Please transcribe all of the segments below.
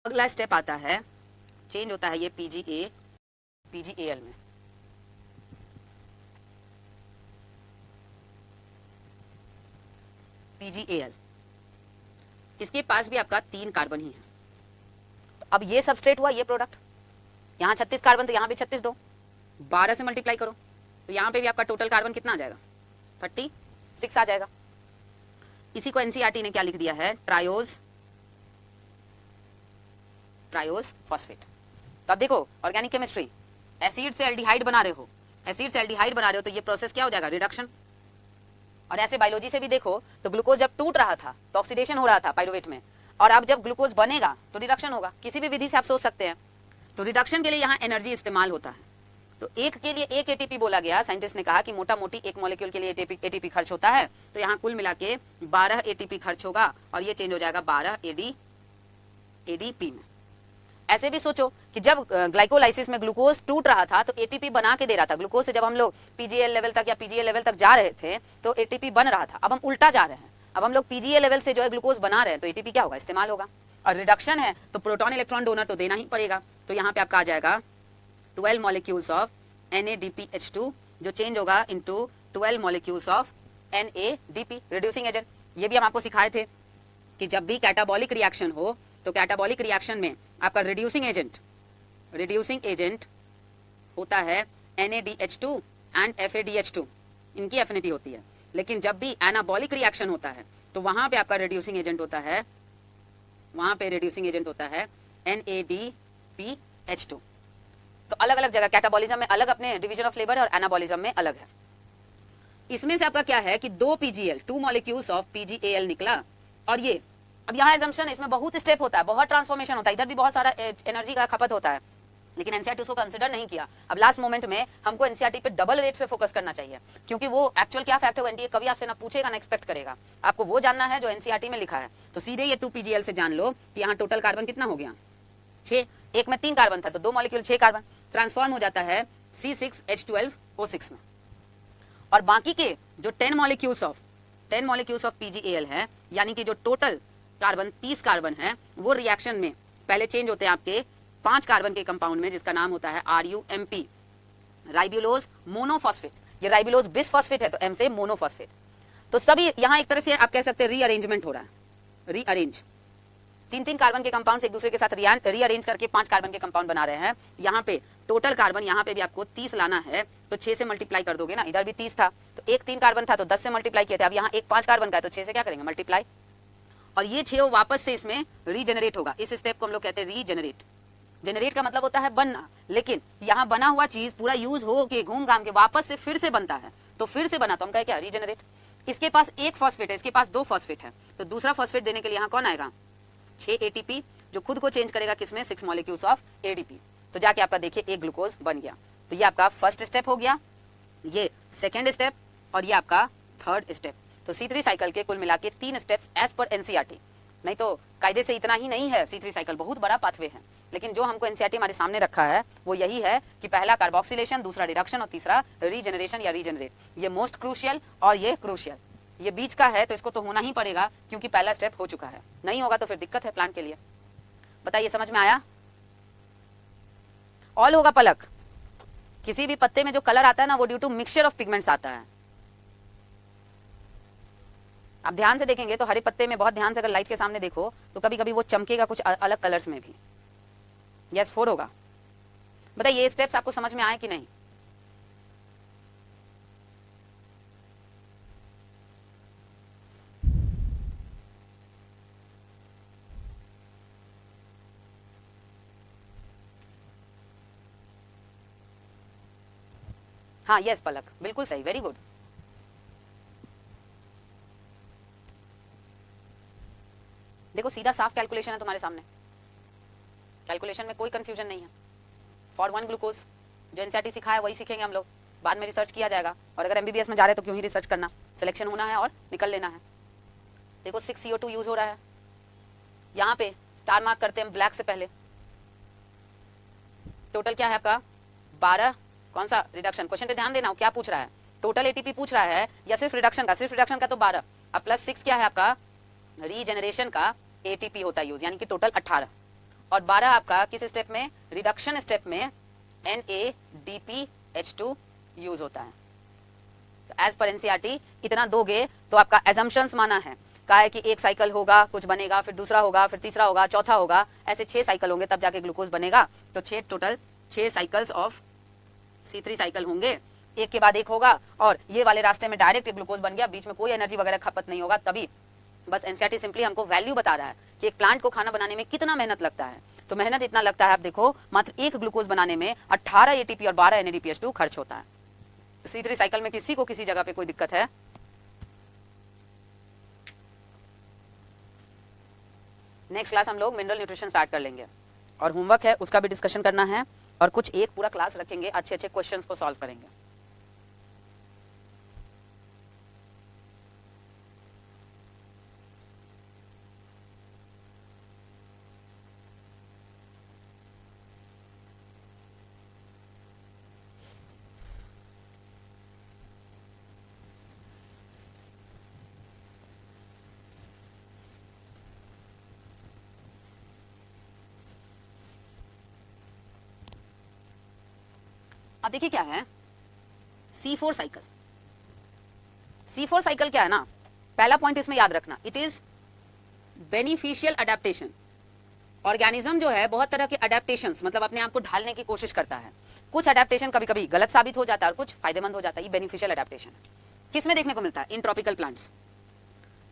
अगला स्टेप आता है, चेंज होता है ये पीजीएल में। पीजीएल, इसके पास भी आपका 3 कार्बन ही है। तो अब ये सबस्ट्रेट हुआ, ये प्रोडक्ट, यहाँ 36 कार्बन, तो यहाँ भी 36 दो, 12 से मल्टीप्लाई करो, तो यहाँ पे भी आपका टोटल कार्बन कितना आ जाएगा, 36 आ जाएगा। इसी को एनसीईआरटी ने क्या लिख दिया है, ट्रायोज फॉस्फेट। तो अब देखो ऑर्गेनिक केमिस्ट्री, एसिड से एल्डिहाइड बना रहे हो, तो ये प्रोसेस क्या हो जाएगा, रिडक्शन। और ऐसे बायोलॉजी से भी देखो तो ग्लूकोज जब टूट रहा था तो ऑक्सीडेशन हो रहा था पाइरुवेट में, और अब जब ग्लूकोज बनेगा तो रिडक्शन होगा। किसी भी विधि से आप सोच सकते हैं। तो रिडक्शन के लिए यहाँ एनर्जी इस्तेमाल होता है। तो एक के लिए एक एटीपी बोला गया, साइंटिस्ट ने कहा कि मोटा मोटी एक मॉलिक्यूल के लिए एटीपी खर्च होता है, तो यहाँ कुल मिला के 12 एटीपी खर्च होगा, और ये चेंज हो जाएगा 12 एडीपी में। ऐसे भी सोचो कि जब ग्लाइकोलाइसिस में ग्लूकोज टूट रहा था तो एटीपी बना के दे रहा था। ग्लूकोज से जब हम लोग पीजीएल लेवल तक या पीजीए लेवल तक जा रहे थे तो एटीपी बन रहा था। अब हम उल्टा जा रहे हैं, अब हम लोग पीजीए लेवल से जो है ग्लूकोज बना रहे हैं, तो एटीपी क्या होगा, इस्तेमाल होगा। और रिडक्शन है तो प्रोटॉन इलेक्ट्रॉन डोनर तो देना ही पड़ेगा। तो यहाँ पे आपका आ जाएगा 12 मॉलिक्यूल्स ऑफ NADPH2, जो चेंज होगा into 12 molecules of NADP, reducing agent. ये भी हम आपको सिखाए थे कि जब भी कैटाबॉलिक रिएक्शन हो तो कैटाबॉलिक रिएक्शन में आपका रिड्यूसिंग एजेंट होता है NADH2 एंड FADH2, इनकी एफिनिटी होती है। लेकिन जब भी एनाबॉलिक रिएक्शन होता है तो वहां पे आपका रिड्यूसिंग एजेंट होता है NADPH2। तो अलग अलग जगह कैटाबॉलिज्म में अलग अपने डिवीजन ऑफ लेबर है और एनाबॉलिज्म में अलग है। इसमें से आपका क्या है कि 2 मॉलिक्यूल्स ऑफ PGAL निकला। और ये अब यहाँ एग्जम्पशन, इसमें बहुत स्टेप होता है, बहुत ट्रांसफॉर्मेशन होता है, इधर भी बहुत सारा एनर्जी का खपत होता है, लेकिन एनसीईआरटी उसको कंसिडर नहीं किया। अब लास्ट मोमेंट में हमको एनसीईआरटी पे डबल रेट से फोकस करना चाहिए, क्योंकि वो एक्चुअल क्या फैक्ट है एनडीए कभी आपसे ना पूछेगा ना एक्सपेक्ट करेगा। आपको वो जानना है जो एनसीईआरटी में लिखा है। तो सीधे ये 2PGL से जान लो कि यहाँ टोटल कार्बन कितना हो गया, 6। एक में 3 कार्बन था तो 2 मॉलिक्यूल 6 कार्बन ट्रांसफॉर्म हो जाता है C6H12O6 में। और बाकी के जो 10 मॉलिक्यूल्स ऑफ PGAL है, यानी कि जो टोटल कार्बन 30 कार्बन है, वो रिएक्शन में पहले चेंज होते हैं आपके 5 कार्बन के कंपाउंड में, जिसका नाम होता है RUMP, राइबुलोज मोनोफॉस्फेट। ये राइबुलोज बिसफॉस्फेट है तो M से मोनोफॉस्फेट। तो सभी यहाँ एक तरह से आप कह सकते हैं रीअरेंजमेंट हो रहा है, रीअरेंज 3 कार्बन के कंपाउंड से एक दूसरे के साथ रीअरेंज करके 5 कार्बन के कंपाउंड बना रहे हैं। यहाँ पे टोटल कार्बन यहाँ पे भी आपको 30 लाना है, तो 6 से मल्टीप्लाई कर दोगे ना, इधर भी 30 था तो एक 3 कार्बन था तो 10 से मल्टीप्लाई किए थे। अब यहाँ एक 5 कार्बन का है तो 6 से क्या करेंगे, मल्टीप्लाई। और ये 6 वापस से इसमें रीजनरेट होगा। इस स्टेप को हम लोग कहते हैं रीजनरेट। जनरेट का मतलब होता है बनना, लेकिन यहाँ बना हुआ चीज पूरा यूज हो के घूम घाम के वापस से फिर से बनता है, तो फिर से बना तो हम कहें क्या, रीजनरेट। इसके पास एक फॉस्फेट है, इसके पास 2 फॉस्फेट है, तो दूसरा फॉस्फेट देने के लिए यहाँ कौन आएगा, 6 ATP, जो खुद को चेंज करेगा किसमें, 6 मॉलिक्यूल्स ऑफ ADP। तो जाके आपका देखिए एक ग्लूकोज बन गया। तो ये आपका फर्स्ट स्टेप हो गया, ये सेकेंड स्टेप, और ये आपका थर्ड स्टेप। तो C3 साइकिल के कुल मिला के 3 स्टेप्स एज पर एनसीईआरटी। नहीं तो कायदे से इतना ही नहीं है, C3 साइकिल बहुत बड़ा पाथवे है, लेकिन जो हमको एनसीईआरटी हमारे सामने रखा है वो यही है कि पहला कार्बोक्सिलेशन, दूसरा रिडक्शन और तीसरा रीजनरेशन या रीजनरेट। ये मोस्ट क्रूशियल और ये क्रूशियल, ये बीच का है तो इसको तो होना ही पड़ेगा क्योंकि पहला स्टेप हो चुका है। नहीं होगा तो फिर दिक्कत है प्लांट के लिए। बताइए समझ में आया? ऑल होगा पलक। किसी भी पत्ते में जो कलर आता है ना वो due to mixture of pigments आता है। आप ध्यान से देखेंगे तो हरे पत्ते में बहुत ध्यान से अगर लाइट के सामने देखो तो कभी कभी वो चमकेगा कुछ अलग कलर्स में भी। यस 4 होगा। बताइए ये स्टेप्स आपको समझ में आए कि नहीं? हाँ यस पलक, बिल्कुल सही, वेरी गुड। देखो सीधा साफ कैलकुलेशन है तुम्हारे सामने, कैलकुलेशन में कोई कंफ्यूजन नहीं है। फॉर 1 ग्लूकोज जो एनसीईआरटी सिखाया वही सीखेंगे हम लोग, बाद में रिसर्च किया जाएगा। और अगर एमबीबीएस में जा रहे हैं तो क्यों ही रिसर्च करना, सिलेक्शन होना है और निकल लेना है। देखो 6 CO2 यूज हो रहा है, यहाँ पे स्टार मार्क करते हैं ब्लैक से पहले। टोटल क्या है आपका 12, कौन सा रिडक्शन, क्वेश्चन पे ध्यान देना हो क्या पूछ रहा है, टोटल एटीपी पूछ रहा है या सिर्फ रिडक्शन का, सिर्फ रिडक्शन का तो 12, अब +6 क्या है आपका रीजनरेशन का एटीपी होता है यूज, यानी कि टोटल 18। और 12 आपका किस स्टेप में, रिडक्शन स्टेप में NADPH2 यूज होता है। एज पर एनसीईआरटी इतना दोगे तो आपका एजम्पशंस माना है कहा है कि एक साइकिल होगा, कुछ बनेगा, फिर दूसरा होगा, फिर तीसरा होगा, चौथा होगा, ऐसे 6 साइकिल होंगे तब जाके ग्लूकोज बनेगा। तो 6 total 6 cycles of C3 cycle होंगे, एक के बाद एक होगा, और ये वाले रास्ते में डायरेक्ट ग्लूकोज बन गया, बीच में कोई एनर्जी वगैरह खपत नहीं होगा। तभी बस एनसीईआरटी सिंपली हमको वैल्यू बता रहा है कि एक प्लांट को खाना बनाने में कितना मेहनत लगता है। तो मेहनत इतना लगता है, आप देखो मात्र एक ग्लूकोज बनाने में 18 ATP और 12 NADPH2 खर्च होता है। C3 साइकिल में किसी को किसी जगह पे कोई दिक्कत है? नेक्स्ट क्लास हम लोग मिनरल न्यूट्रिशन स्टार्ट कर लेंगे और होमवर्क है उसका भी डिस्कशन करना है, और कुछ एक पूरा क्लास रखेंगे, अच्छे अच्छे क्वेश्चंस को सॉल्व करेंगे। अब देखिए क्या है C4 साइकिल। C4 साइकिल क्या है ना, पहला पॉइंट इसमें याद रखना, it is beneficial adaptation. Organism जो है बहुत तरह के अडेप्टेशंस, मतलब अपने आप को ढालने की कोशिश करता है। कुछ अडेप्टेशन कभी कभी गलत साबित हो जाता है और कुछ फायदेमंद हो जाता है। ये बेनिफिशियल अडेप्टेशन किस में देखने को मिलता है? In tropical plants.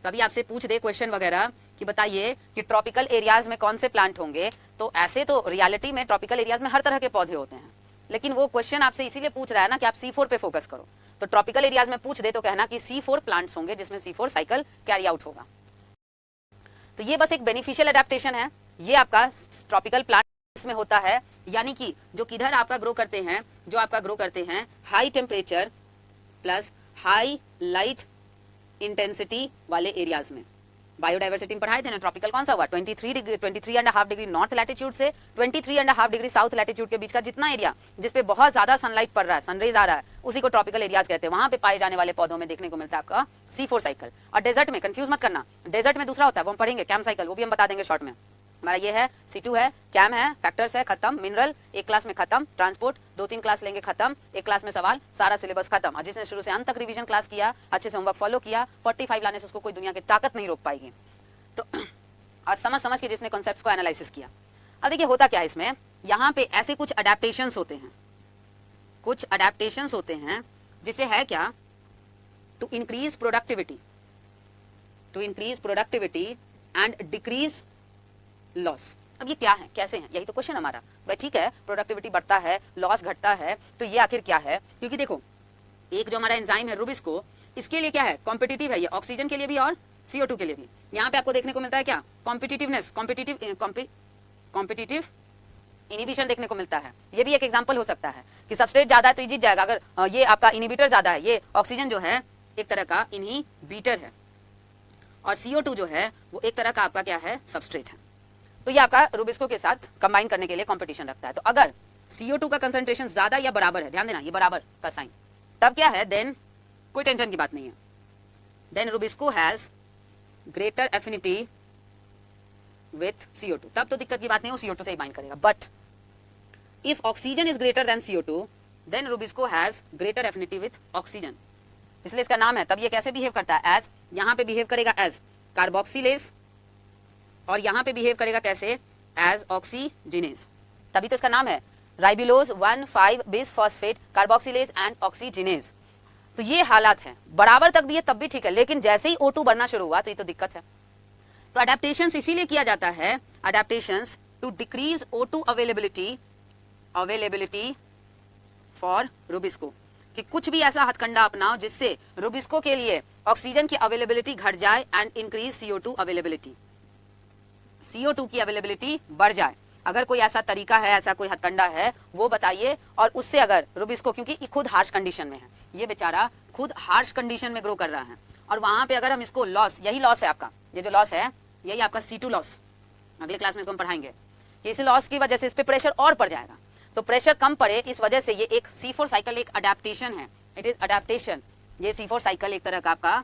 कभी आपसे पूछ दे क्वेश्चन वगैरह कि बताइए कि ट्रॉपिकल एरियाज में कौन से प्लांट होंगे, तो ऐसे तो रियलिटी में ट्रॉपिकल एरियाज में हर तरह के पौधे होते हैं, लेकिन वो क्वेश्चन आपसे इसीलिए पूछ रहा है ना कि आप C4 पे फोकस करो। तो ट्रॉपिकल एरियाज में पूछ दे तो कहना कि C4 प्लांट्स होंगे जिसमें C4 साइकिल कैरी आउट होगा। तो ये बस एक बेनिफिशियल अडेप्टेशन है, ये आपका ट्रॉपिकल प्लांट्स में होता है, यानी कि जो किधर आपका ग्रो करते हैं, जो आपका ग्रो करते हैं high temperature plus high light intensity वाले एरियाज में। बायोडाइवर्सिटी में पढ़ाए थे ना, ट्रॉपिकल कौन सा हुआ? 23.5 डिग्री नॉर्थ लैटिट्यूड से 23.5 डिग्री साउथ लैटिट्यूड के बीच का जितना एरिया जिसपे बहुत ज्यादा सनलाइट पड़ रहा है, सनरेज आ रहा है, उसी को ट्रॉपिकल एरियाज कहते हैं। वहां पे पाए जाने वाले पौधों में देखने को मिलता है आपका C4 साइकिल। और डेजर्ट में कंफ्यूज मत करना, डेजर्ट में दूसरा होता है, वो हम पढ़ेंगे कैम साइकिल, वो भी हम बता देंगे शॉर्ट में। हमारा ये है C2 है, कैम है, फैक्टर्स है, खत्म। मिनरल एक क्लास में खत्म, ट्रांसपोर्ट 2-3 क्लास लेंगे खत्म, एक क्लास में सवाल, सारा सिलेबस खत्म। और जिसने शुरू से अंत तक रिवीजन क्लास किया, अच्छे से होमवर्क फॉलो किया, 45 लाने से उसको कोई दुनिया की ताकत नहीं रोक पाएगी। तो आज समझ के जिसने कॉन्सेप्ट्स को एनालिसिस किया। अब देखिए होता क्या है इसमें, यहाँ पे ऐसे कुछ अडेप्टेशंस होते हैं, कुछ अडेप्टेशंस होते हैं जिसे है क्या, to increase productivity, to increase productivity and decrease loss. अब ये क्या है, कैसे हैं, यही तो क्वेश्चन हमारा। भाई ठीक है, प्रोडक्टिविटी बढ़ता है, लॉस घटता है, तो ये आखिर क्या है? क्योंकि देखो एक जो हमारा एंजाइम है रुबिस्को, इसके लिए क्या है, कॉम्पिटिटिव है, ये ऑक्सीजन के लिए भी और CO2 के लिए भी। यहाँ पे आपको देखने को मिलता है क्या, कॉम्पिटिटिवनेस, कॉम्पिटिटिव इनिबिशन देखने को मिलता है। ये भी एक एग्जांपल हो सकता है कि सबस्ट्रेट ज्यादा है तो ये जीत जाएगा, अगर ये आपका इनिबिटर ज्यादा है, ये ऑक्सीजन जो है एक तरह का इनहिबिटर है, और CO2 जो है वो एक तरह का आपका क्या है, सबस्ट्रेट है। तो ये आपका रुबिस्को के साथ कंबाइन करने के लिए कंपटीशन रखता है। तो अगर CO2 का कंसंट्रेशन ज्यादा या बराबर है, ध्यान देना ये बराबर का साइन, तब क्या है, देन कोई टेंशन की बात नहीं है, then rubisco has greater affinity with CO2, तब तो दिक्कत की बात नहीं, वो CO2 से ही बाइंड करेगा। But if oxygen is greater than CO2, then rubisco has greater affinity with oxygen, इसलिए इसका नाम है। तब ये कैसे बिहेव करता है, एज, यहां पे बिहेव करेगा एज कार्बोक्सिलेज, और यहां पे बिहेव करेगा कैसे, एज ऑक्सीजिनेज, तभी तो इसका नाम है ribulose 1,5-bis phosphate carboxylase and oxygenase. तो ये हालात है, बराबर तक भी है तब भी ठीक है, लेकिन जैसे ही O2 बढ़ना शुरू हुआ तो ये तो दिक्कत है। तो अडेप्टेशंस इसीलिए किया जाता है, adaptations to decrease O2 availability for rubisco, कि कुछ भी ऐसा हथकंडा अपनाओ जिससे रुबिस्को के लिए ऑक्सीजन की अवेलेबिलिटी घट जाए and increase CO2 availability, CO2 की अवेलेबिलिटी बढ़ जाए। अगर कोई ऐसा तरीका है, ऐसा कोई हथकंडा है, वो बताइए। और उससे अगर रुबिस्को, क्योंकि खुद हार्श कंडीशन में है, ये बेचारा खुद हार्श कंडीशन में ग्रो कर रहा है, और वहां पे अगर हम इसको लॉस, यही लॉस है आपका, ये जो लॉस है यही आपका C2 लॉस, अगले क्लास में इसको हम पढ़ाएंगे। इस लॉस की वजह से इस पे प्रेशर और पड़ जाएगा, तो प्रेशर कम पड़े, इस वजह से ये एक C4 साइकिल एक अडेप्टेशन है, इट इज अडेप्टेशन। ये C4 साइकिल एक तरह का आपका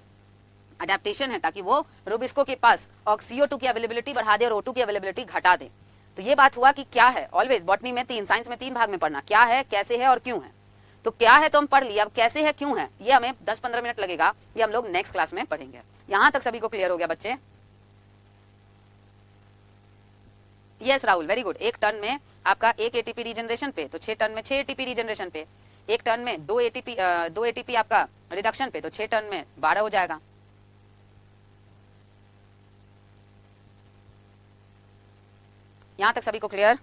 अडेप्टेशन है, ताकि वो रुबिस्को के पास CO2 की अवेलेबिलिटी बढ़ा दे और O2 की अवेलेबिलिटी घटा दे। तो ये बात हुआ कि क्या है, ऑलवेज बॉटनी में 3, साइंस में 3 भाग में पढ़ना, क्या है, कैसे है और क्यों है। तो क्या है तो हम पढ़ लिया, अब कैसे है, क्यों है, ये हमें 10-15 मिनट लगेगा, ये हम लोग नेक्स्ट क्लास में पढ़ेंगे। यहां तक सभी को क्लियर हो गया बच्चे? Yes Rahul, very good. एक टर्न में आपका 1 एटीपी रीजनरेशन पे, तो 6 टर्न में 6 एटीपी रीजनरेशन पे, एक टर्न में 2 एटीपी आपका रिडक्शन पे, तो 6 टर्न में 12 हो जाएगा। यहां तक सभी को क्लियर?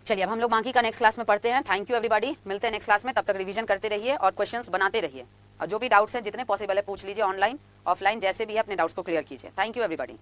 चलिए अब हम लोग बाकी का नेक्स्ट क्लास में पढ़ते हैं। थैंक यू एवरीबॉडी, मिलते हैं नेक्स्ट क्लास में, तब तक रिवीजन करते रहिए और क्वेश्चंस बनाते रहिए, और जो भी डाउट्स हैं जितने पॉसिबल है पूछ लीजिए, ऑनलाइन ऑफलाइन जैसे भी है अपने डाउट्स को क्लियर कीजिए। Thank you everybody.